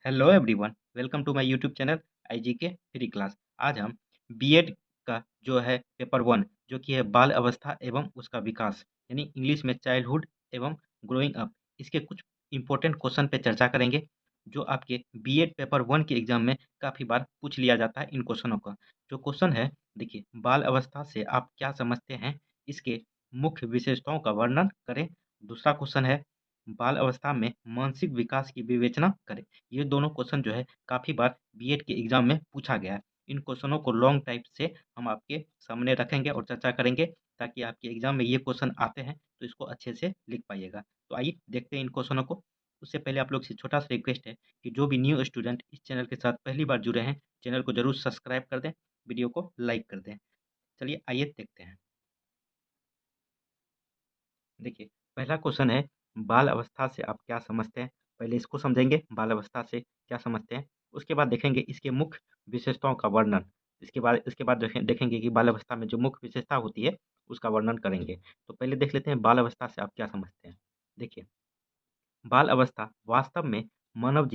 Hello everyone, welcome to my YouTube channel IGK free class. आज हम BEd का जो है पेपर वन, जो कि है बाल अवस्था एवं उसका विकास, यानी इंग्लिश में चाइल्डहुड एवं ग्रोइंग अप, इसके कुछ इंपॉर्टेंट क्वेश्चन पे चर्चा करेंगे, जो आपके बीएड पेपर वन के एग्जाम में काफ़ी बार पूछ लिया जाता है। इन क्वेश्चनों का जो क्वेश्चन है, देखिए, बाल अवस्था से आप क्या समझते हैं, इसके मुख्य विशेषताओं का वर्णन करें। दूसरा क्वेश्चन है, बाल अवस्था में मानसिक विकास की विवेचना करें। ये दोनों क्वेश्चन जो है काफ़ी बार बीएड के एग्जाम में पूछा गया है। इन क्वेश्चनों को लॉन्ग टाइप से हम आपके सामने रखेंगे और चर्चा करेंगे, ताकि आपके एग्जाम में ये क्वेश्चन आते हैं तो इसको अच्छे से लिख पाइएगा। तो आइए देखते हैं इन क्वेश्चनों को। उससे पहले आप लोग से छोटा सा रिक्वेस्ट है कि जो भी न्यू स्टूडेंट इस चैनल के साथ पहली बार जुड़े हैं, चैनल को जरूर सब्सक्राइब कर दें, वीडियो को लाइक कर दें। चलिए आइए देखते हैं। देखिए, पहला क्वेश्चन है, बाल अवस्था से आप क्या समझते हैं। पहले इसको समझेंगे, बाल अवस्था से क्या समझते हैं। उसके बाद देखेंगे इसके मुख्य विशेषताओं का वर्णन। इसके बाद देखेंगे कि बाल अवस्था में जो मुख्य विशेषता होती है उसका वर्णन करेंगे। तो पहले देख लेते हैं बाल अवस्था से आप क्या समझते हैं। देखिए, बाल अवस्था वास्तव में मानव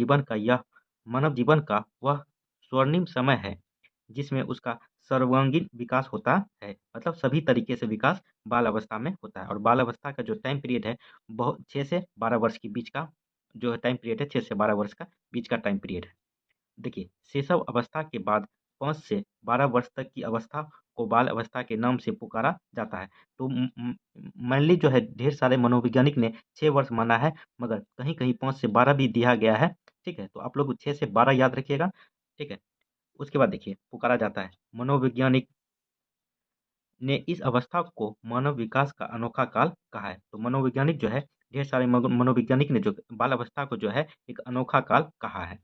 जीवन का वह स्वर्णिम समय है जिसमें उसका सर्वांगीण विकास होता है। मतलब सभी तरीके से विकास बाल अवस्था में होता है। और बाल अवस्था का जो टाइम पीरियड है, बहुत 6 से 12 वर्ष के बीच का जो टाइम पीरियड है, 6 से 12 वर्ष का बीच का टाइम पीरियड है। देखिए, शैशव अवस्था के बाद 5 से 12 वर्ष तक की अवस्था को बाल अवस्था के नाम से पुकारा जाता है। तो मेनली जो है, ढेर सारे मनोवैज्ञानिक ने 6 वर्ष माना है, मगर कहीं-कहीं 5 से 12 भी दिया गया है। ठीक है, तो आप लोग 6 से 12 याद रखिएगा। ठीक है, उसके बाद देखिए, पुकारा जाता है। मनोवैज्ञानिक ने इस अवस्था को मानव विकास का अनोखा काल कहा है। तो मनोवैज्ञानिक जो है, ढेर सारे मनोवैज्ञानिक ने जो बाल अवस्था को जो है एक अनोखा काल कहा है।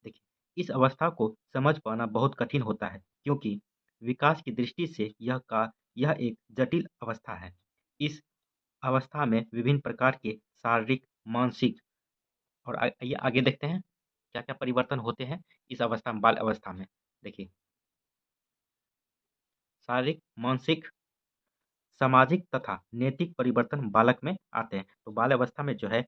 देखिए, इस अवस्था को समझ पाना बहुत कठिन होता है, क्योंकि विकास की दृष्टि से यह एक जटिल अवस्था है। इस अवस्था में विभिन्न प्रकार के शारीरिक, मानसिक और आइए आगे देखते हैं क्या-क्या परिवर्तन होते हैं इस अवस्था में, बाल अवस्था में। देखिए, शारीरिक, मानसिक, सामाजिक तथा नैतिक परिवर्तन बालक में आते हैं। तो बाल अवस्था में जो है,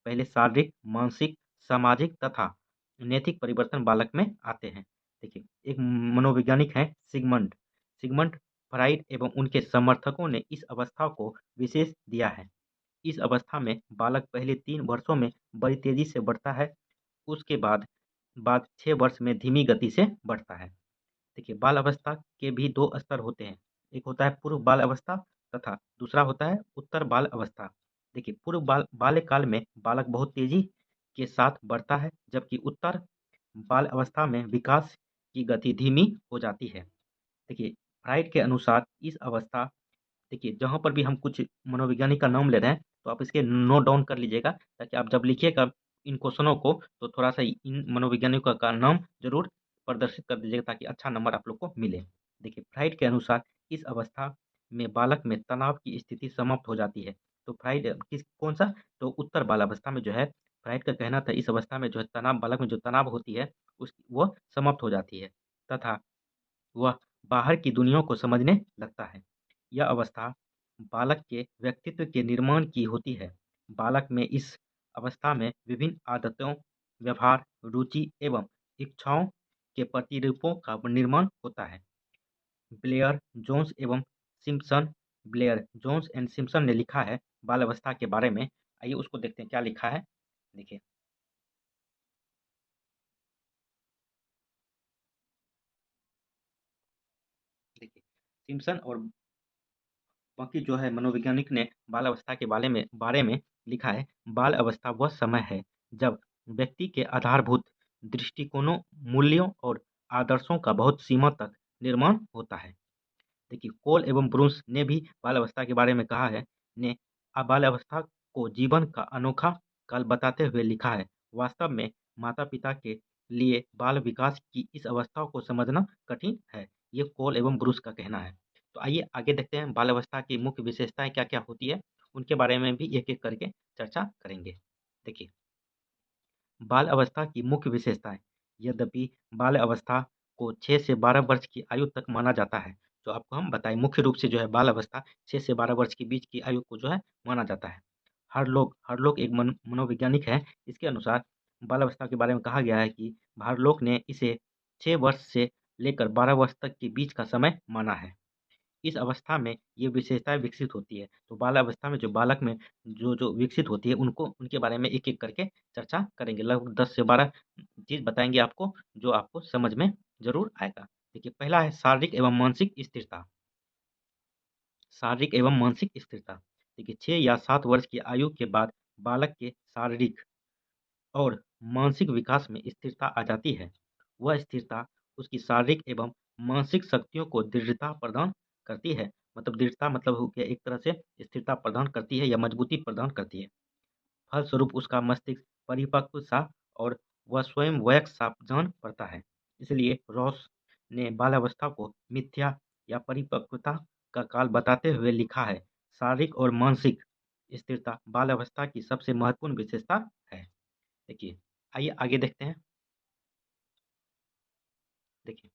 पहले शारीरिक, मानसिक, सामाजिक तथा नैतिक परिवर्तन बालक में आते हैं। देखिए, एक मनोवैज्ञानिक हैं सिगमंड सिगमंड फ्राइड एवं उनके समर्थकों ने इस अवस्था को विशेष दिया है। इस अवस्था में बालक पहले 3 वर्षों में बड़ी तेजी से बढ़ता है। उसके बाद 6 वर्ष में धीमी गति से बढ़ता है। देखिए, बाल अवस्था के भी 2 स्तर होते हैं। एक होता है पूर्व बाल अवस्था तथा दूसरा होता है उत्तर बाल अवस्था। देखिए, पूर्व बाल्यकाल में बालक बहुत तेज़ी के साथ बढ़ता है, जबकि उत्तर बाल अवस्था में विकास की गति धीमी हो जाती है। देखिए, फ्राइड के अनुसार इस अवस्था, देखिए, जहाँ पर भी हम कुछ मनोवैज्ञानिक का नाम ले रहे हैं, तो आप इसके नोट डाउन कर लीजिएगा, ताकि आप जब लिखिएगा इन क्वेश्चनों को, तो थोड़ा-सा इन मनोवैज्ञानिकों का नाम ज़रूर प्रदर्शित कर दीजिएगा, ताकि अच्छा नंबर आप लोग को मिले। देखिए, फ्राइड के अनुसार इस अवस्था में बालक में तनाव की स्थिति समाप्त हो जाती है। तो फ्राइड किस कौन-सा? तो उत्तर बालावस्था में जो है, फ्राइड का कहना था इस अवस्था में जो है तनाव, बालक में जो तनाव होती है, वो समाप्त हो जाती है तथा वह बाहर की दुनिया को समझने लगता है। यह अवस्था बालक के व्यक्तित्व के निर्माण की होती है। बालक में इस अवस्था में विभिन्न आदतों, व्यवहार, रुचि एवं इच्छाओं के प्रतिरूपों का निर्माण होता है। ब्लेयर जोन्स एवं Simpson Blair Jones and Simpson ने लिखा है बाल अवस्था के बारे में। आइए उसको देखते हैं क्या लिखा है। देखिए, देखिए, सिम्पसन और बाकी जो है मनोवैज्ञानिक ने बाल अवस्था के बारे में लिखा है। बाल अवस्था वह समय है जब व्यक्ति के आधारभूत दृष्टिकोणों, मूल्यों और आदर्शों का बहुत सीमा तक निर्माण होता है। देखिए, कोल एवं ब्रूस ने भी बाल अवस्था के बारे में कहा है। ने बाल अवस्था को जीवन का अनोखा काल बताते हुए लिखा है। वास्तव में माता पिता के लिए बाल विकास की इस अवस्था को समझना कठिन है। ये कोल एवं ब्रूस का कहना है। तो आइए आगे देखते हैं बाल अवस्था की मुख्य विशेषताएं क्या क्या होती है, उनके बारे में भी एक एक करके चर्चा करेंगे। देखिए, बाल अवस्था की मुख्य विशेषताएं। यद्यपि बाल अवस्था को 6 से 12 वर्ष की आयु तक माना जाता है, तो आपको हम बताएं मुख्य रूप से जो है बाल अवस्था 6 से 12 वर्ष के बीच की आयु को जो है माना जाता है। हर लोग एक मनोवैज्ञानिक है। इसके अनुसार बाल अवस्था के बारे में कहा गया है कि भारलोक ने इसे 6 वर्ष से लेकर 12 वर्ष तक के बीच का समय माना है। इस अवस्था में ये विशेषताएँ विकसित होती है। तो बाल अवस्था में जो बालक में जो विकसित होती है उनको उनके बारे में एक-एक करके चर्चा करेंगे। लगभग 10 से 12 चीज़ बताएँगे आपको, जो आपको समझ में ज़रूर आएगा। देखिए, पहला है शारीरिक एवं मानसिक स्थिरता। शारीरिक एवं मानसिक स्थिरता। देखिए, 6 या 7 वर्ष की आयु के बाद बालक के शारीरिक और मानसिक विकास में स्थिरता आ जाती है। वह स्थिरता उसकी शारीरिक एवं मानसिक शक्तियों को दृढ़ता प्रदान करती है। मतलब दृढ़ता मतलब हो गया एक तरह से स्थिरता प्रदान करती है या मजबूती प्रदान करती है। फलस्वरूप उसका मस्तिष्क परिपक्व सा और वह स्वयं वयस्क सा जान पड़ता है। इसलिए रॉस ने बाल्यावस्था को मिथ्या या परिपक्वता का काल बताते हुए लिखा है, शारीरिक और मानसिक स्थिरता बाल्यावस्था की सबसे महत्वपूर्ण विशेषता है। देखिए, आइए आगे देखते हैं। देखिए,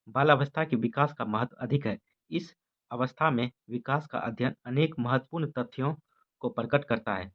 बाल्यावस्था के विकास का महत्व अधिक है। इस अवस्था में विकास का अध्ययन अनेक महत्वपूर्ण तथ्यों को प्रकट करता है।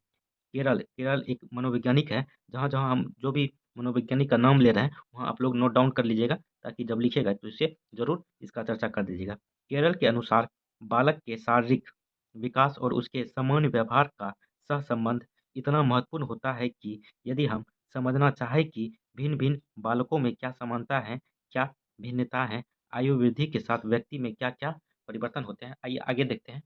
केरल केरल एक मनोवैज्ञानिक है, जहाँ-जहाँ हम जो भी मनोवैज्ञानिक का नाम ले रहे हैं, वहाँ आप लोग नोट डाउन कर लीजिएगा, ताकि जब लिखिएगा तो इसे ज़रूर इसका चर्चा कर दीजिएगा। केरल के अनुसार बालक के शारीरिक विकास और उसके सामान्य व्यवहार का सहसंबंध इतना महत्वपूर्ण होता है कि यदि हम समझना चाहें कि भिन्न-भिन्न बालकों में क्या समानता है, क्या भिन्नता है, आयु वृद्धि के साथ व्यक्ति में क्या-क्या परिवर्तन होते हैं, आइए आगे देखते हैं।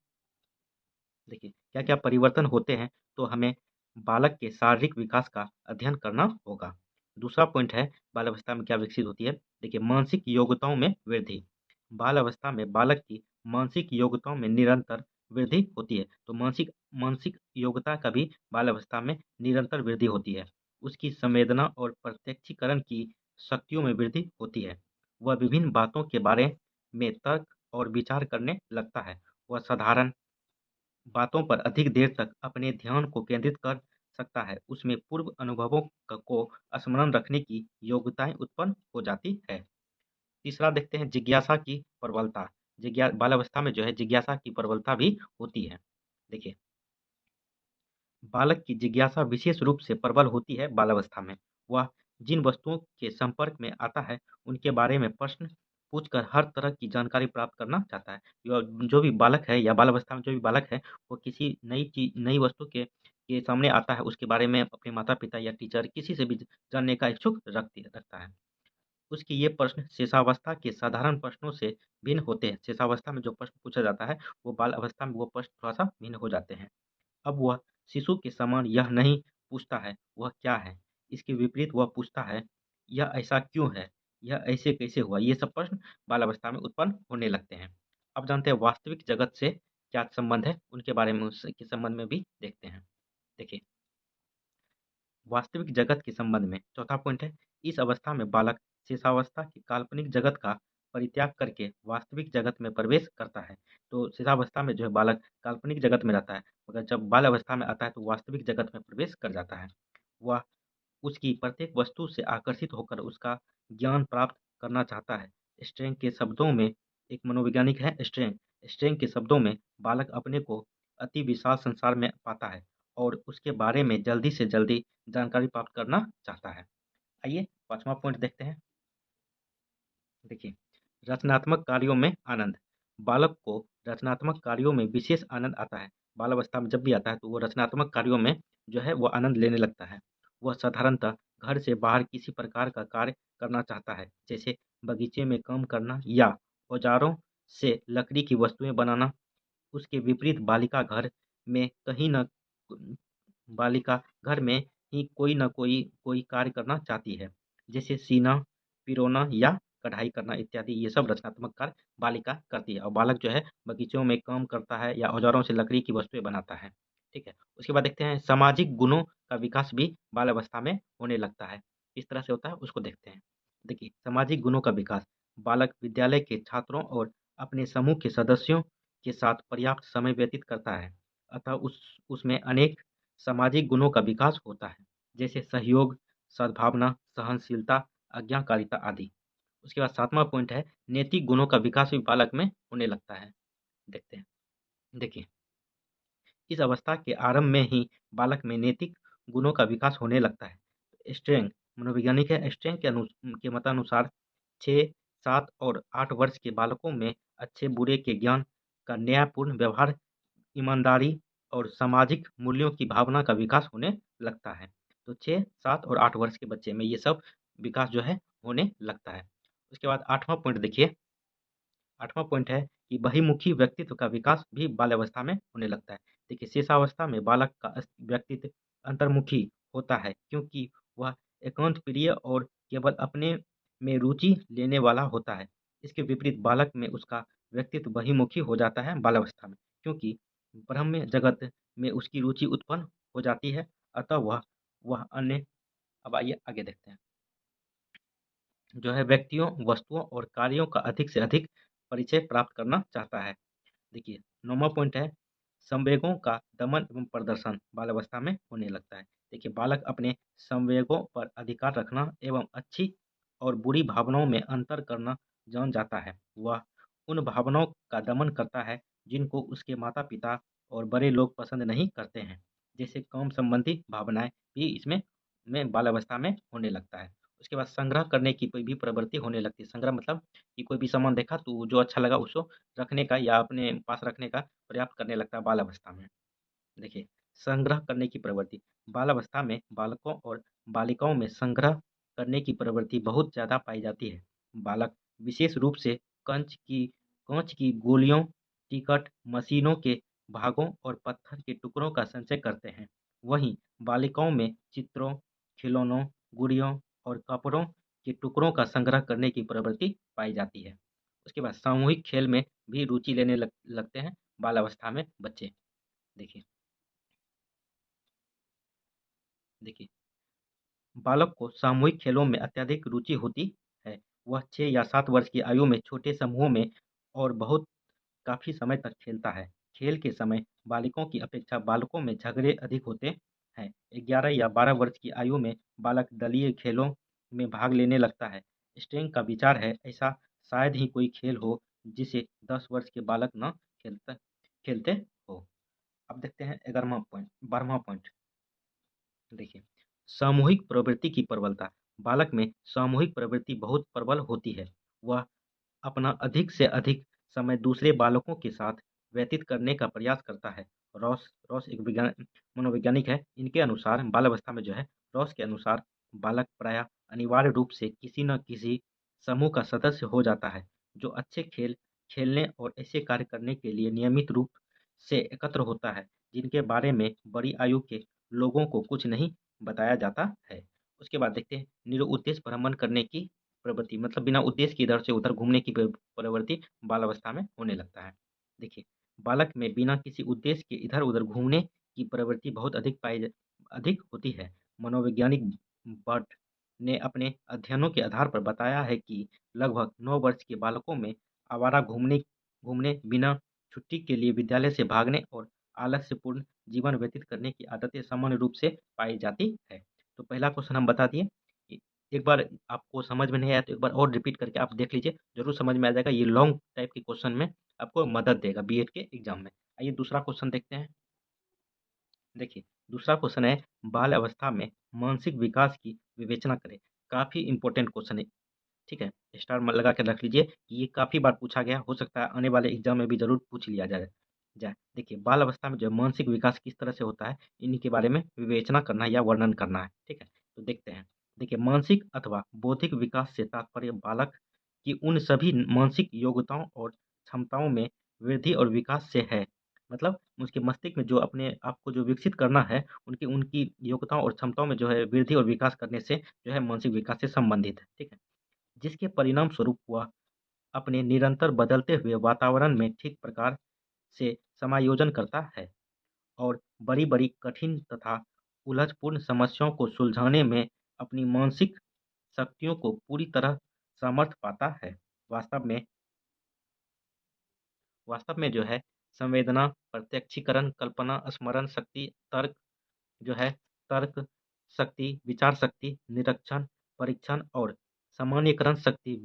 देखिए, क्या-क्या परिवर्तन होते हैं, तो हमें बालक के शारीरिक विकास का अध्ययन करना होगा। दूसरा पॉइंट है, बाल अवस्था में क्या विकसित होती है? देखिए, मानसिक योग्यताओं में वृद्धि। बाल अवस्था में बालक की मानसिक योग्यताओं में निरंतर वृद्धि होती है। तो मानसिक मानसिक योग्यता का भी बाल अवस्था में निरंतर वृद्धि होती है। उसकी संवेदना और प्रत्यक्षीकरण की शक्तियों में वृद्धि होती है। वह विभिन्न बातों के बारे में तर्क और विचार करने लगता है। वह साधारण बातों पर अधिक देर तक अपने ध्यान को केंद्रित कर सकता है। उसमें पूर्व अनुभवों को स्मरण रखने की योग्यताएं उत्पन्न हो जाती है। तीसरा देखते हैं, जिज्ञासा की प्रबलता। बाल्यावस्था में जो है जिज्ञासा की प्रबलता भी होती है। देखिए, बालक की जिज्ञासा विशेष रूप से प्रबल होती है बाल्यावस्था में। वह जिन वस्तुओं के संपर्क में आता है, उनके बारे में प्रश्न पूछकर हर तरह की जानकारी प्राप्त करना चाहता है। जो भी बालक है या बाल्यावस्था में जो भी बालक है, वो किसी नई वस्तु के सामने आता है, उसके बारे में अपने माता-पिता या टीचर किसी से भी जानने का इच्छुक रखता है। उसके ये प्रश्न शेषावस्था के साधारण प्रश्नों से भिन्न होते हैं। शेषावस्था में जो प्रश्न पूछा जाता है, वो बाल अवस्था में वो प्रश्न थोड़ा-सा भिन्न हो जाते हैं। अब वह शिशु के समान यह नहीं पूछता है, वह क्या है? इसके विपरीत वह पूछता है, यह ऐसा क्यों है? यह ऐसे कैसे हुआ? ये सब प्रश्न बाल्यावस्था में उत्पन्न होने लगते हैं। अब जानते हैं वास्तविक जगत से क्या संबंध है, उनके बारे में उसके संबंध में भी देखते हैं। देखिए, वास्तविक जगत के संबंध में चौथा पॉइंट है, इस अवस्था में बालक शेषावस्था के काल्पनिक जगत का परित्याग करके वास्तविक जगत में प्रवेश करता है। तो शेषावस्था में जो है बालक काल्पनिक जगत में रहता है, मगर जब बाल अवस्था में आता है तो वास्तविक जगत में प्रवेश कर जाता है। वह उसकी प्रत्येक वस्तु से आकर्षित होकर उसका ज्ञान प्राप्त करना चाहता है। स्ट्रेंग के शब्दों में एक मनोवैज्ञानिक है स्ट्रेंग। स्ट्रेंग के शब्दों में बालक अपने को अति विशाल संसार में पाता है और उसके बारे में जल्दी से जल्दी जानकारी प्राप्त करना चाहता है। आइए 5वां पॉइंट देखते हैं। देखिए, रचनात्मक कार्यों में आनंद। बालक को रचनात्मक कार्यों में विशेष आनंद आता है। बाल अवस्था में जब भी आता है तो वो रचनात्मक कार्यों में जो है वो आनंद लेने लगता है। वह साधारणतः घर से बाहर किसी प्रकार का कार्य करना चाहता है, जैसे बगीचे में काम करना या औजारों से लकड़ी की वस्तुएं बनाना। उसके विपरीत बालिका घर में ही कोई न कोई कार्य करना चाहती है, जैसे सीना, पिरोना या कढ़ाई करना इत्यादि। ये सब रचनात्मक कार्य बालिका करती है और बालक जो है बगीचों में काम करता है या औजारों से लकड़ी की वस्तुएं बनाता है। ठीक है, उसके बाद देखते हैं सामाजिक गुणों का विकास भी बाल अवस्था में होने लगता है। किस तरह से होता है उसको देखते हैं। देखिए, सामाजिक गुणों का विकास। बालक विद्यालय के छात्रों और अपने समूह के सदस्यों के साथ पर्याप्त समय व्यतीत करता है, अतः उसमें अनेक सामाजिक गुणों का विकास होता है, जैसे सहयोग, सद्भावना, सहनशीलता, आज्ञाकारिता आदि। उसके बाद 7वां पॉइंट है, नैतिक गुणों का विकास भी बालक में होने लगता है। देखते हैं। देखिए, इस अवस्था के आरंभ में ही बालक में नैतिक गुणों का विकास होने लगता है। स्ट्रेंग मनोवैज्ञानिक है, स्ट्रेंग के मतानुसार 6, 7 और 8 वर्ष के बालकों में अच्छे बुरे के ज्ञान का न्यायपूर्ण व्यवहार, ईमानदारी और सामाजिक मूल्यों की भावना का विकास होने लगता है। तो 6, 7 और 8 वर्ष के बच्चे में ये सब विकास जो है होने लगता है। उसके बाद 8वां पॉइंट देखिए, 8वां पॉइंट है कि बहिर्मुखी व्यक्तित्व का विकास भी बाल्यावस्था में होने लगता है। देखिए, शेषावस्था में बालक का व्यक्तित्व अंतर्मुखी होता है, क्योंकि वह एकांत प्रिय और केवल अपने में रुचि लेने वाला होता है। इसके विपरीत बालक में उसका व्यक्तित्व बहिर्मुखी हो जाता है बाल्यावस्था में, क्योंकि ब्रह्म जगत में उसकी रुचि उत्पन्न हो जाती है, अतः वह अन्य। अब आइए आगे देखते हैं। जो है व्यक्तियों, वस्तुओं और कार्यों का अधिक से अधिक परिचय प्राप्त करना चाहता है। देखिए, 9वां पॉइंट है संवेगों का दमन एवं प्रदर्शन बाल्यावस्था में होने लगता है। देखिए, बालक अपने संवेगों पर अधिकार रखना एवं अच्छी और बुरी भावनाओं में अंतर करना जान जाता है। वह उन भावनाओं का दमन करता है जिनको उसके माता-पिता और बड़े लोग पसंद नहीं करते हैं। जैसे काम संबंधी भावनाएँ भी इसमें बाल्यावस्था में होने लगता है। उसके बाद संग्रह करने की कोई भी प्रवृत्ति होने लगती है। संग्रह मतलब कि कोई भी सामान देखा तो जो अच्छा लगा उसको रखने का या अपने पास रखने का प्रयास करने लगता है बाल्यावस्था में। देखिए, संग्रह करने की प्रवृत्ति बाल्यावस्था में बालकों और बालिकाओं में संग्रह करने की प्रवृत्ति बहुत ज़्यादा पाई जाती है। बालक विशेष रूप से कांच की गोलियों, टिकट, मशीनों के भागों और पत्थर के टुकड़ों का संचय करते हैं। वहीं बालिकाओं में चित्रों, खिलौनों, गुड़ियों और कपड़ों के टुकड़ों का संग्रह करने की प्रवृत्ति पाई जाती है। उसके बाद सामूहिक खेल में भी रुचि लेने लगते हैं बाल्यावस्था में बच्चे। देखिए देखिए, बालक को सामूहिक खेलों में अत्यधिक रुचि होती है। वह 6 या 7 वर्ष की आयु में छोटे समूहों में और बहुत काफ़ी समय तक खेलता है। खेल के समय बालिकों की अपेक्षा बालकों में झगड़े अधिक होते हैं। 11 या 12 वर्ष की आयु में बालक दलीय खेलों में भाग लेने लगता है। स्टेंग का विचार है, ऐसा शायद ही कोई खेल हो जिसे 10 वर्ष के बालक न खेलते खेलते हो। अब देखते हैं 12वां पॉइंट। देखिए, सामूहिक प्रवृत्ति की प्रबलता। बालक में सामूहिक प्रवृत्ति बहुत प्रबल होती है। वह अपना अधिक से अधिक समय दूसरे बालकों के साथ व्यतीत करने का प्रयास करता है। रॉस रॉस एक मनोवैज्ञानिक है। इनके अनुसार बाल्यावस्था में जो है, रॉस के अनुसार बालक प्रायः अनिवार्य रूप से किसी न किसी समूह का सदस्य हो जाता है, जो अच्छे खेल खेलने और ऐसे कार्य करने के लिए नियमित रूप से एकत्र होता है, जिनके बारे में बड़ी आयु के लोगों को कुछ नहीं बताया जाता है। उसके बाद देखते हैं निरुद्देश्य भ्रमण करने की प्रवृत्ति, मतलब बिना उद्देश्य के इधर से उधर घूमने की प्रवृत्ति बाल्यावस्था में होने लगता है। देखिए, बालक में बिना किसी उद्देश्य के इधर-उधर घूमने की प्रवृत्ति बहुत अधिक होती है। मनोवैज्ञानिक बर्ट ने अपने अध्ययनों के आधार पर बताया है कि लगभग 9 वर्ष के बालकों में आवारा घूमने घूमने, बिना छुट्टी के लिए विद्यालय से भागने और आलस्यपूर्ण जीवन व्यतीत करने की आदतें सामान्य रूप से पाई जाती है। तो पहला क्वेश्चन हम बता दिए। एक बार आपको समझ में नहीं आया तो एक बार और रिपीट करके आप देख लीजिए, ज़रूर समझ में आ जाएगा। ये लॉन्ग टाइप के क्वेश्चन में आपको मदद देगा बीएड के एग्ज़ाम में। आइए दूसरा क्वेश्चन देखते हैं। देखिए, दूसरा क्वेश्चन है बाल अवस्था में मानसिक विकास की विवेचना करें। काफ़ी इम्पोर्टेंट क्वेश्चन है, ठीक है? स्टार लगा के रख लीजिए कि ये काफ़ी बार पूछा गया, हो सकता है आने वाले एग्ज़ाम में भी ज़रूर पूछ लिया जाए। देखिए, बाल अवस्था में जो मानसिक विकास किस तरह से होता है, इन्हीं के बारे में विवेचना करना है या वर्णन करना है, ठीक है? तो देखते हैं। देखिए, मानसिक अथवा बौद्धिक विकास से तात्पर्य बालक की उन सभी मानसिक योग्यताओं और क्षमताओं में वृद्धि और विकास से है। मतलब उसके मस्तिष्क में जो अपने आप को जो विकसित करना है, उनकी उनकी योग्यताओं और क्षमताओं में जो है वृद्धि और विकास करने से जो है मानसिक विकास से संबंधित है, ठीक है? जिसके परिणामस्वरूप वह अपने निरंतर बदलते हुए वातावरण में ठीक प्रकार से समायोजन करता है और बड़ी-बड़ी कठिन तथा उलझपूर्ण समस्याओं को सुलझाने में अपनी मानसिक शक्तियों को पूरी तरह सामर्थ्य पाता है। वास्तव में वास्तव में जो है संवेदना, प्रत्यक्षीकरण, कल्पना, स्मरण शक्ति, जो है तर्क शक्ति, विचार शक्ति, निरीक्षण, परीक्षण और सामान्यीकरण शक्ति,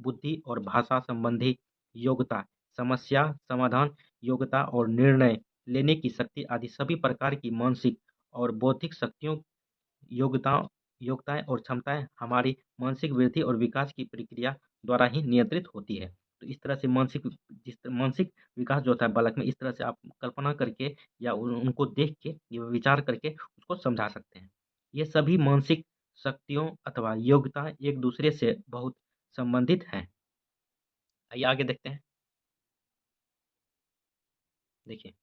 बुद्धि और भाषा संबंधी योग्यता, समस्या समाधान योग्यता और निर्णय लेने की शक्ति आदि सभी प्रकार की मानसिक और बौद्धिक शक्तियों योग्यताओं योग्यताएं और क्षमताएं हमारी मानसिक वृद्धि और विकास की प्रक्रिया द्वारा ही नियंत्रित होती है। तो इस तरह से मानसिक विकास जो होता है बालक में, इस तरह से आप कल्पना करके या उनको देख के ये विचार करके उसको समझा सकते हैं। ये सभी मानसिक शक्तियों अथवा योग्यताएं एक दूसरे से बहुत संबंधित हैं। आइए आगे देखते हैं। देखिए,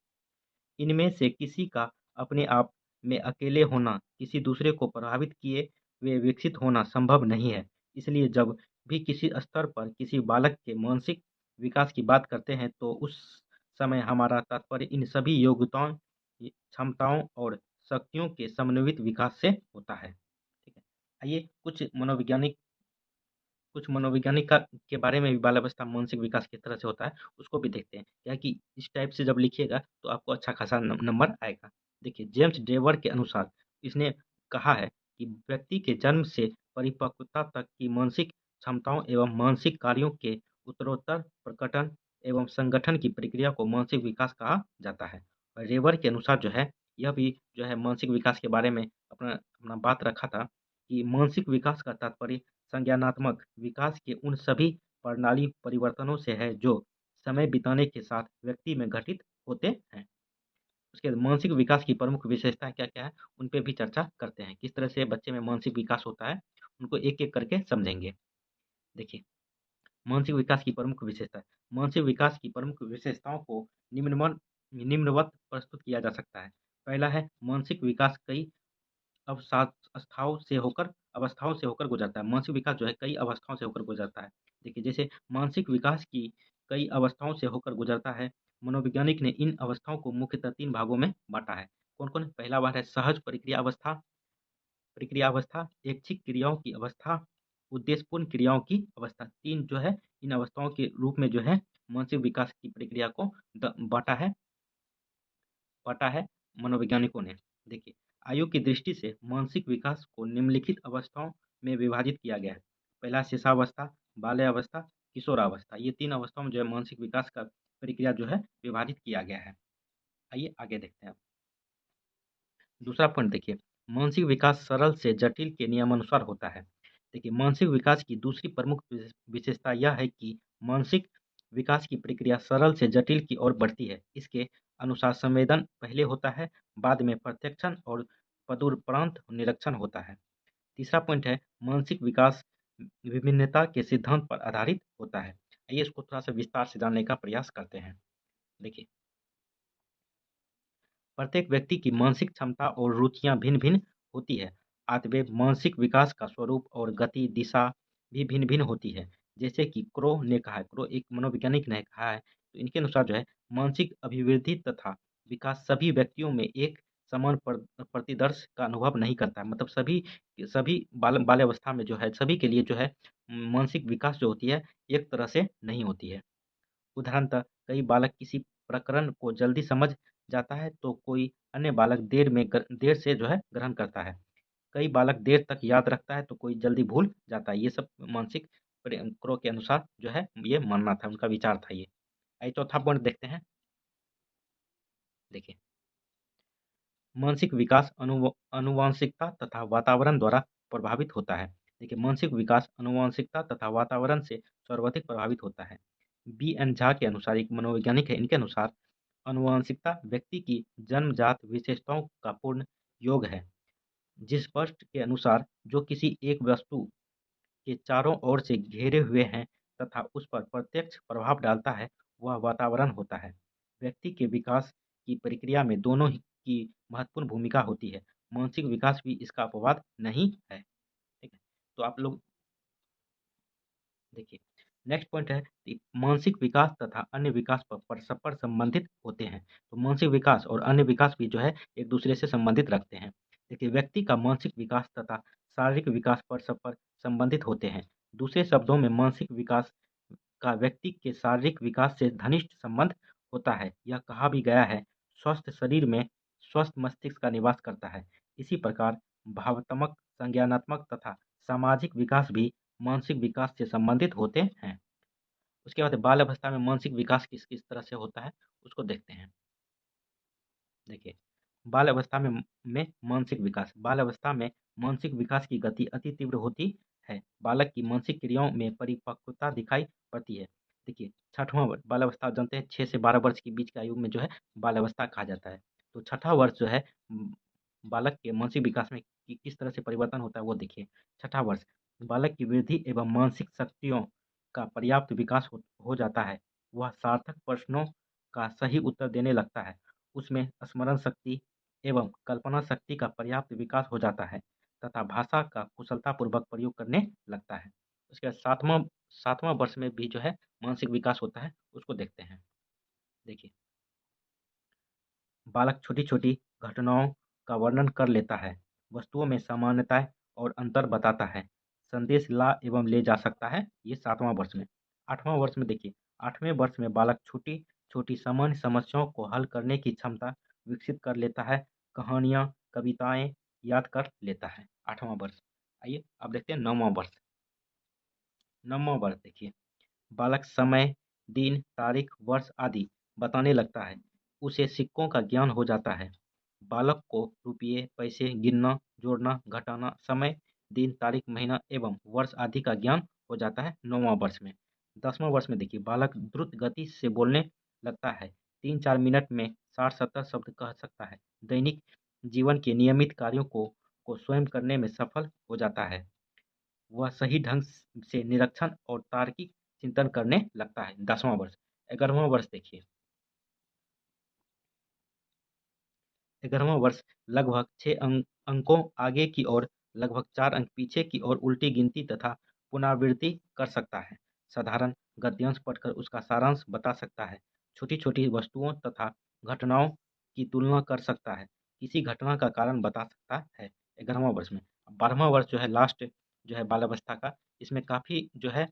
इनमें से किसी का अपने आप में अकेले होना, किसी दूसरे को प्रभावित किए हुए विकसित होना संभव नहीं है। इसलिए जब भी किसी स्तर पर किसी बालक के मानसिक विकास की बात करते हैं, तो उस समय हमारा तात्पर्य इन सभी योग्यताओं, क्षमताओं और शक्तियों के समन्वित विकास से होता है। ठीक है। आइए कुछ मनोवैज्ञानिक का के बारे में भी बाल अवस्था मानसिक विकास किस तरह से होता है, उसको भी देखते हैं। क्या है कि इस टाइप से जब लिखिएगा तो आपको अच्छा खासा नंबर आएगा। देखिए, जेम्स ड्रेवर के अनुसार इसने कहा है कि व्यक्ति के जन्म से परिपक्वता तक की मानसिक क्षमताओं एवं मानसिक कार्यों के उत्तरोत्तर प्रकटन एवं संगठन की प्रक्रिया को मानसिक विकास कहा जाता है। और रेवर के अनुसार जो है, यह भी जो है मानसिक विकास के बारे में अपना अपना बात रखा था कि मानसिक विकास का तात्पर्य संज्ञानात्मक विकास के उन सभी प्रणाली परिवर्तनों से है जो समय बिताने के साथ व्यक्ति में घटित होते हैं। उसके बाद मानसिक विकास की प्रमुख विशेषताएं क्या-क्या है, उन पे भी चर्चा करते हैं। किस तरह से बच्चे में मानसिक विकास होता है, उनको एक-एक करके समझेंगे। देखिए, मानसिक विकास की प्रमुख विशेषता। मानसिक विकास की प्रमुख विशेषताओं को निम्नवत प्रस्तुत किया जा सकता है। पहला है मानसिक विकास कई अवस्थाओं से होकर गुजरता है। मानसिक विकास जो है कई अवस्थाओं से होकर गुजरता है। देखिए, जैसे मानसिक विकास की कई अवस्थाओं से होकर गुजरता है। मनोवैज्ञानिक ने इन अवस्थाओं को मुख्यतः 3 भागों में बाँटा है। कौन-कौन? पहला भाग है सहज प्रक्रिया अवस्था, ऐच्छिक क्रियाओं की अवस्था, उद्देश्यपूर्ण क्रियाओं की अवस्था। 3 जो है इन अवस्थाओं के रूप में जो है मानसिक विकास की प्रक्रिया को बाँटा है मनोवैज्ञानिकों ने। देखिए, आयु की दृष्टि से मानसिक विकास को निम्नलिखित अवस्थाओं में विभाजित किया गया है। पहला शिशावस्था, बाल्यावस्था, किशोरावस्था। ये 3 अवस्थाओं में जो है मानसिक विकास का प्रक्रिया जो है विभाजित किया गया है। आइए आगे देखते हैं। दूसरा पॉइंट देखिए, मानसिक विकास सरल से जटिल के नियमानुसार होता है। देखिए, मानसिक विकास की दूसरी प्रमुख विशेषता यह है कि मानसिक विकास की प्रक्रिया सरल से जटिल की ओर बढ़ती है। इसके अनुसार संवेदन पहले होता है, बाद में प्रत्यक्षण और तदुपरांत निरीक्षण होता है। तीसरा पॉइंट है मानसिक विकास विभिन्नता के सिद्धांत पर आधारित होता है। आइए इसको थोड़ा सा विस्तार से जानने का प्रयास करते हैं। देखिए, प्रत्येक व्यक्ति की मानसिक क्षमता और रुचियाँ भिन्न-भिन्न होती है। अतएव मानसिक विकास का स्वरूप और गति, दिशा भी भिन्न-भिन्न होती है। जैसे कि क्रो एक मनोवैज्ञानिक ने कहा है, तो इनके अनुसार जो है मानसिक अभिवृद्धि तथा विकास सभी व्यक्तियों में एक समान प्रतिदर्श का अनुभव नहीं करता है। मतलब सभी बाल्यावस्था में जो है सभी के लिए जो है मानसिक विकास जो होती है, एक तरह से नहीं होती है। उदाहरणतः कई बालक किसी प्रकरण को जल्दी समझ जाता है, तो कोई अन्य बालक देर से जो है ग्रहण करता है। कई बालक देर तक याद रखता है, तो कोई जल्दी भूल जाता है। ये सब मानसिक क्रो के अनुसार जो है ये मानना था, उनका विचार था ये। आइए चौथा पॉइंट देखते हैं। देखिए, मानसिक विकास आनुवंशिकता तथा वातावरण द्वारा प्रभावित होता है। देखिए, मानसिक विकास आनुवंशिकता तथा वातावरण से सर्वाधिक प्रभावित होता है। बी एन झा के अनुसार, एक मनोवैज्ञानिक है, इनके अनुसार आनुवंशिकता व्यक्ति की जन्मजात विशेषताओं का पूर्ण योग है। जिस स्पष्ट के अनुसार जो किसी एक वस्तु के चारों ओर से घेरे हुए हैं तथा उस पर प्रत्यक्ष प्रभाव डालता है, वह वातावरण होता है। व्यक्ति के विकास की प्रक्रिया में दोनों ही की महत्वपूर्ण भूमिका होती है। मानसिक विकास भी इसका अपवाद नहीं है। ठीक है? तो आप लोग देखिए, नेक्स्ट पॉइंट है कि मानसिक विकास तथा अन्य विकास परस्पर संबंधित होते हैं। तो मानसिक विकास और अन्य विकास भी जो है एक दूसरे से संबंधित रखते हैं। देखिए, व्यक्ति का मानसिक विकास तथा शारीरिक विकास परस्पर संबंधित होते हैं। दूसरे शब्दों में मानसिक विकास का व्यक्ति के शारीरिक विकास से घनिष्ठ संबंध होता है। यह कहा भी गया है, स्वस्थ शरीर में स्वस्थ मस्तिष्क का निवास करता है। इसी प्रकार भावात्मक, संज्ञानात्मक तथा सामाजिक विकास भी मानसिक विकास से संबंधित होते हैं। उसके बाद बाल अवस्था में मानसिक विकास किस तरह से होता है, उसको देखते हैं। देखिए, बाल अवस्था में मानसिक विकास। बाल अवस्था में मानसिक विकास की गति अति तीव्र होती है। बालक की मानसिक क्रियाओं में परिपक्वता दिखाई पड़ती है। देखिए, छठवां वर्ष बाल्यावस्था जानते हैं 6 से 12 वर्ष के बीच की आयु में जो है बाल्यावस्था कहा जाता है। तो छठा वर्ष जो है बालक के मानसिक विकास में किस तरह से परिवर्तन होता है वो देखिए। छठा वर्ष बालक की वृद्धि एवं मानसिक शक्तियों का पर्याप्त विकास हो जाता है। वह सार्थक प्रश्नों का सही उत्तर देने लगता है। उसमें स्मरण शक्ति एवं कल्पना शक्ति का पर्याप्त विकास हो जाता है तथा भाषा का कुशलतापूर्वक प्रयोग करने लगता है। उसके बाद सातवां सातवां वर्ष में भी जो है मानसिक विकास होता है, उसको देखते हैं। देखिए, बालक छोटी-छोटी घटनाओं का वर्णन कर लेता है, वस्तुओं में समानताएँ और अंतर बताता है, संदेश ला एवं ले जा सकता है, ये 7वां वर्ष में। 8वां वर्ष में देखिए, 8वें वर्ष में बालक छोटी-छोटी सामान्य समस्याओं को हल करने की क्षमता विकसित कर लेता है, कहानियाँ, कविताएँ याद कर लेता है, 8वां वर्ष। आइए, अब देखते हैं 9वां वर्ष। 9वां वर्ष देखिए, बालक समय, दिन, तारीख, वर्ष आदि बताने लगता है। उसे सिक्कों का ज्ञान हो जाता है। बालक को रुपये, पैसे गिनना, जोड़ना, घटाना, समय, दिन, तारीख, महीना एवं वर्ष आदि का ज्ञान हो जाता है 9वां वर्ष में। 10वां वर्ष में देखिए, बालक द्रुत गति से बोलने लगता है। 3-4 मिनट में 60-70 शब्द कह सकता है। दैनिक जीवन के नियमित कार्यों को स्वयं करने में सफल हो जाता है। वह सही ढंग से निरीक्षण और तार्किक चिंतन करने लगता है। 10वां वर्ष। 11वां वर्ष देखिए, 11वां वर्ष लगभग 6 अंकों आगे की ओर, लगभग 4 अंक पीछे की ओर उल्टी गिनती तथा पुनरावृत्ति कर सकता है। साधारण गद्यांश पढ़कर उसका सारांश बता सकता है। छोटी-छोटी वस्तुओं तथा घटनाओं की तुलना कर सकता है। किसी घटना का कारण बता सकता है 11वां वर्ष में। 12वां वर्ष जो है लास्ट जो है बाल्यावस्था का, इसमें काफ़ी जो है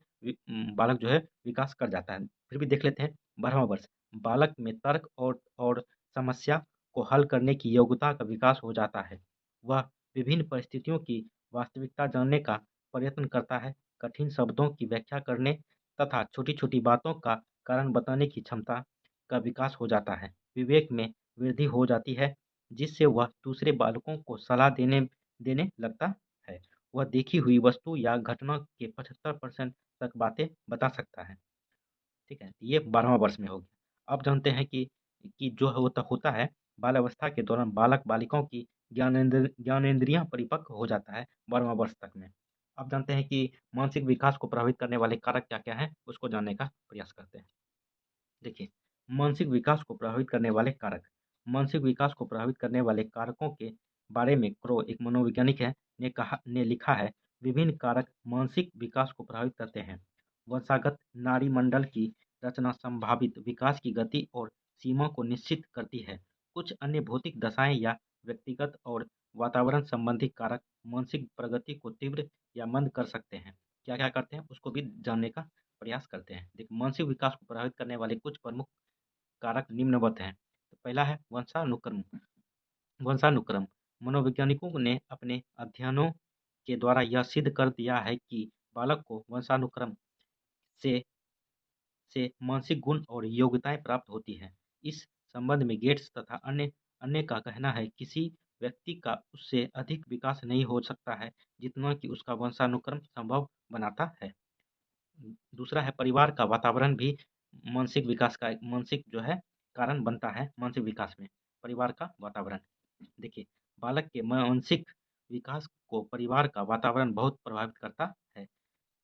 बालक जो है विकास कर जाता है। फिर भी देख लेते हैं 12वां वर्ष। बालक में तर्क और समस्या को हल करने की योग्यता का विकास हो जाता है। वह विभिन्न परिस्थितियों की वास्तविकता जानने का प्रयत्न करता है, कठिन शब्दों की व्याख्या करने तथा छोटी-छोटी बातों का कारण बताने की क्षमता का विकास हो जाता है। विवेक में वृद्धि हो जाती है, जिससे वह दूसरे बालकों को सलाह देने देने लगता है। वह देखी हुई वस्तु या घटना के 75% तक बातें बता सकता है। ठीक है? ये 12वां वर्ष में हो गया। अब जानते हैं कि जो होता है बाल्यावस्था के दौरान बालक-बालिकाओं की ज्ञानेंद्रियाँ परिपक्व हो जाता है 12वां वर्ष तक में। अब जानते हैं कि मानसिक विकास को प्रभावित करने वाले कारक क्या-क्या हैं, उसको जानने का प्रयास करते हैं। देखिए, मानसिक विकास को प्रभावित करने वाले कारक। मानसिक विकास को प्रभावित करने वाले कारकों के बारे में क्रो एक मनोवैज्ञानिक है ने लिखा है, विभिन्न कारक मानसिक विकास को प्रभावित करते हैं। वंशागत नाड़ीमंडल की रचना संभावित विकास की गति और सीमा को निश्चित करती है। कुछ अन्य भौतिक दशाएं या व्यक्तिगत और वातावरण संबंधी कारक मानसिक प्रगति को तीव्र या मंद कर सकते हैं। क्या-क्या करते हैं, उसको भी जानने का प्रयास करते हैं। देखिए, मानसिक विकास को प्रभावित करने वाले कुछ प्रमुख कारक निम्नवत हैं। तो पहला है वंशानुक्रम। वंशानुक्रम मनोवैज्ञानिकों ने अपने अध्ययनों के द्वारा यह सिद्ध कर दिया है कि बालक को वंशानुक्रम से मानसिक गुण और योग्यताएं प्राप्त होती हैं। इस संबंध में गेट्स तथा अन्य अन्य का कहना है, किसी व्यक्ति का उससे अधिक विकास नहीं हो सकता है जितना कि उसका वंशानुक्रम संभव बनाता है। दूसरा है परिवार का वातावरण भी मानसिक विकास का एक मानसिक जो है कारण बनता है मानसिक विकास में। परिवार का वातावरण देखिए, बालक के मानसिक विकास को परिवार का वातावरण बहुत प्रभावित करता है।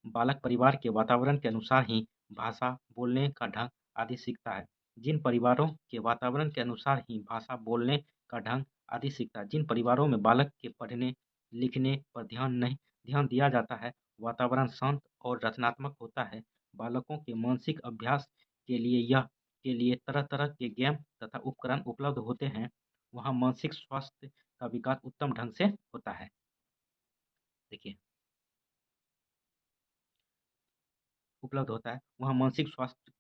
बालक परिवार के वातावरण के अनुसार ही भाषा, बोलने का ढंग आदि सीखता है। जिन परिवारों के वातावरण के अनुसार ही भाषा, बोलने का ढंग आदि सीखता है, जिन परिवारों में बालक के पढ़ने, लिखने पर ध्यान दिया जाता है, वातावरण शांत और रचनात्मक होता है, बालकों के मानसिक अभ्यास के लिए तरह-तरह के गेम तथा उपकरण उपलब्ध होते हैं, वहाँ मानसिक स्वास्थ्य का विकास उत्तम ढंग से होता है। देखिए, उपलब्ध होता है, वहाँ मानसिक स्वास्थ्य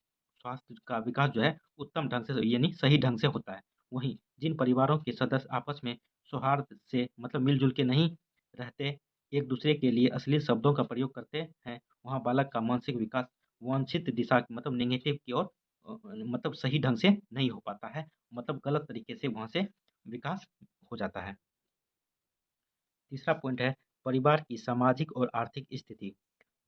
स्वास्थ्य का विकास जो है उत्तम ढंग से यानी सही ढंग से होता है। वहीं जिन परिवारों के सदस्य आपस में सौहार्द से मतलब मिल-जुल के नहीं रहते, एक-दूसरे के लिए अश्लील शब्दों का प्रयोग करते हैं, वहाँ बालक का मानसिक विकास वांछित दिशा मतलब नेगेटिव की ओर मतलब सही ढंग से नहीं हो पाता है, मतलब गलत तरीके से वहाँ से विकास हो जाता है। तीसरा पॉइंट है परिवार की सामाजिक और आर्थिक स्थिति।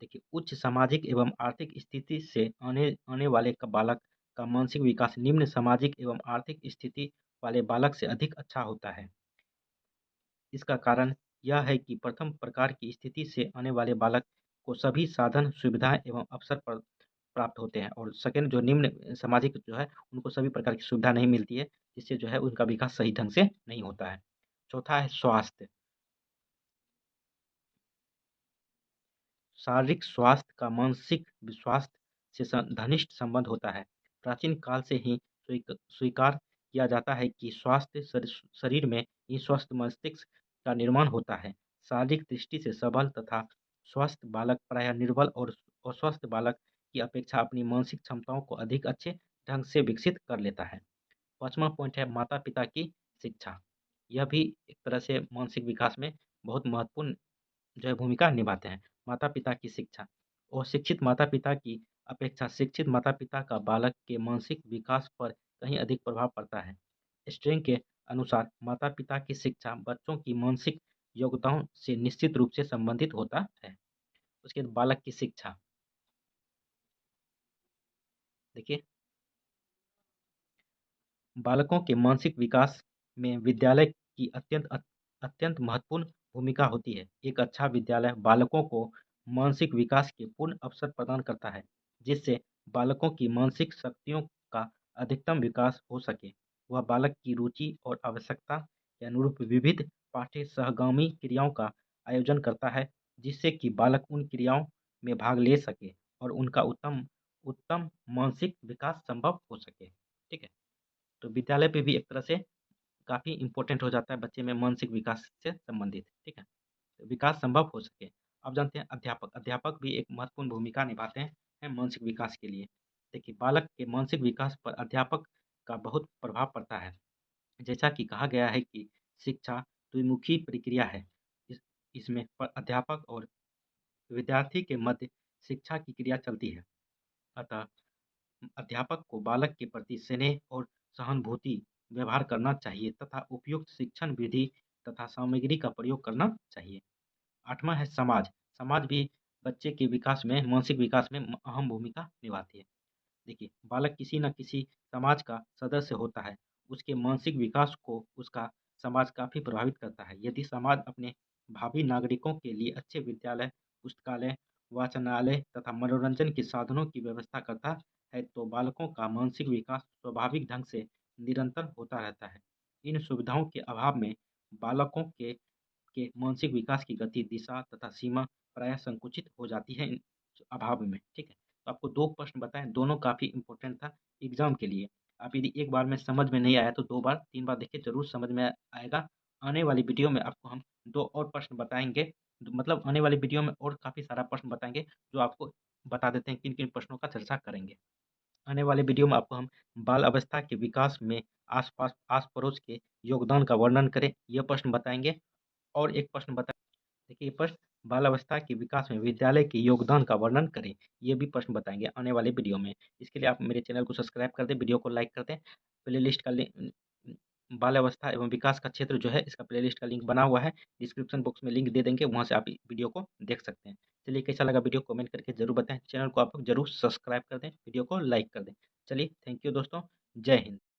देखिए, उच्च सामाजिक एवं आर्थिक स्थिति से आने आने वाले बालक का मानसिक विकास निम्न सामाजिक एवं आर्थिक स्थिति वाले बालक से अधिक अच्छा होता है। इसका कारण यह है कि प्रथम प्रकार की स्थिति से आने वाले बालक को सभी साधन, सुविधाएं एवं अवसर पर प्राप्त होते हैं, और सेकंड जो निम्न सामाजिक जो है उनको सभी प्रकार की सुविधा नहीं मिलती है, जिससे जो है उनका विकास सही ढंग से नहीं होता है। चौथा है स्वास्थ्य। शारीरिक स्वास्थ्य का मानसिक स्वास्थ्य से घनिष्ठ संबंध होता है। प्राचीन काल से ही स्वीकार किया जाता है कि स्वास्थ्य शरीर में ही स्वस्थ मस्तिष्क का निर्माण होता है। शारीरिक दृष्टि से सबल तथा स्वस्थ बालक प्रायः निर्बल और अस्वस्थ बालक की अपेक्षा अपनी मानसिक क्षमताओं को अधिक अच्छे ढंग से विकसित कर लेता है। पांचवा पॉइंट है माता पिता की शिक्षा। यह भी एक तरह से मानसिक विकास में बहुत महत्वपूर्ण जो है भूमिका निभाते हैं। माता-पिता की शिक्षा और शिक्षित माता-पिता की अपेक्षा शिक्षित माता-पिता का बालक के मानसिक विकास पर कहीं अधिक प्रभाव पड़ता है। स्ट्रिंग के अनुसार माता-पिता की शिक्षा बच्चों की मानसिक योग्यताओं से निश्चित रूप से संबंधित होता है। उसके बाद बालक की शिक्षा। देखिए, बालकों के मानसिक विकास में विद्यालय की अत्यंत महत्वपूर्ण भूमिका होती है। एक अच्छा विद्यालय बालकों को मानसिक विकास के पूर्ण अवसर प्रदान करता है, जिससे बालकों की मानसिक शक्तियों का अधिकतम विकास हो सके। वह बालक की रुचि और आवश्यकता के अनुरूप विविध पाठ्य सहगामी क्रियाओं का आयोजन करता है, जिससे कि बालक उन क्रियाओं में भाग ले सके और उनका उत्तम उत्तम मानसिक विकास संभव हो सके। ठीक है? तो विद्यालय पे भी एक तरह से काफ़ी इम्पोर्टेंट हो जाता है बच्चे में मानसिक विकास से संबंधित, ठीक है? तो विकास संभव हो सके। अब जानते हैं अध्यापक, अध्यापक भी एक महत्वपूर्ण भूमिका निभाते हैं मानसिक विकास के लिए। देखिए, बालक के मानसिक विकास पर अध्यापक का बहुत प्रभाव पड़ता है। जैसा कि कहा गया है कि शिक्षा द्विमुखी प्रक्रिया है। इस इसमें अध्यापक और विद्यार्थी के मध्य शिक्षा की क्रिया चलती है। अतः अध्यापक को बालक के प्रति स्नेह और सहानुभूति व्यवहार करना चाहिए तथा उपयुक्त शिक्षण विधि तथा सामग्री का प्रयोग करना चाहिए। आठवां है समाज। समाज भी बच्चे के विकास में, मानसिक विकास में अहम भूमिका निभाती है। देखिए, बालक किसी न किसी समाज का सदस्य होता है। उसके मानसिक विकास को उसका समाज काफ़ी प्रभावित करता है। यदि समाज अपने भावी नागरिकों के लिए अच्छे विद्यालय, पुस्तकालय, वाचनालय तथा मनोरंजन के साधनों की व्यवस्था करता है, तो बालकों का मानसिक विकास स्वाभाविक ढंग से निरंतर होता रहता है। इन सुविधाओं के अभाव में बालकों के मानसिक विकास की गति, दिशा तथा सीमा प्रायः संकुचित हो जाती है इन अभाव में, ठीक है? तो आपको 2 प्रश्न बताएँ, दोनों काफ़ी इम्पोर्टेंट था एग्ज़ाम के लिए। आप यदि एक बार में समझ में नहीं आया तो 2 बार, 3 बार देखिए, ज़रूर समझ में आएगा। आने वाली वीडियो में आपको हम 2 और प्रश्न बताएँगे, मतलब आने वाली वीडियो में और काफ़ी सारा प्रश्न बताएँगे, जो आपको बता देते हैं किन-किन प्रश्नों का चर्चा करेंगे। आने वाले वीडियो में आपको हम बाल अवस्था के विकास में आस-पास, आस-पड़ोस के योगदान का वर्णन करें, ये प्रश्न बताएँगे। और एक प्रश्न बता देखिए, ये प्रश्न बाल अवस्था के विकास में विद्यालय के योगदान का वर्णन करें। ये भी प्रश्न बताएँगे आने वाले वीडियो में। इसके लिए आप मेरे चैनल को सब्सक्राइब कर दें, वीडियो को लाइक कर दें। प्लेलिस्ट का बाल अवस्था एवं विकास का क्षेत्र जो है, इसका प्लेलिस्ट का लिंक बना हुआ है। डिस्क्रिप्शन बॉक्स में लिंक दे देंगे, वहाँ से आप वीडियो को देख सकते हैं। चलिए, कैसा लगा वीडियो कमेंट करके ज़रूर बताएँ। चैनल को आप लोग ज़रूर सब्सक्राइब कर दें, वीडियो को लाइक कर दें। चलिए, थैंक यू दोस्तों। जय हिंद।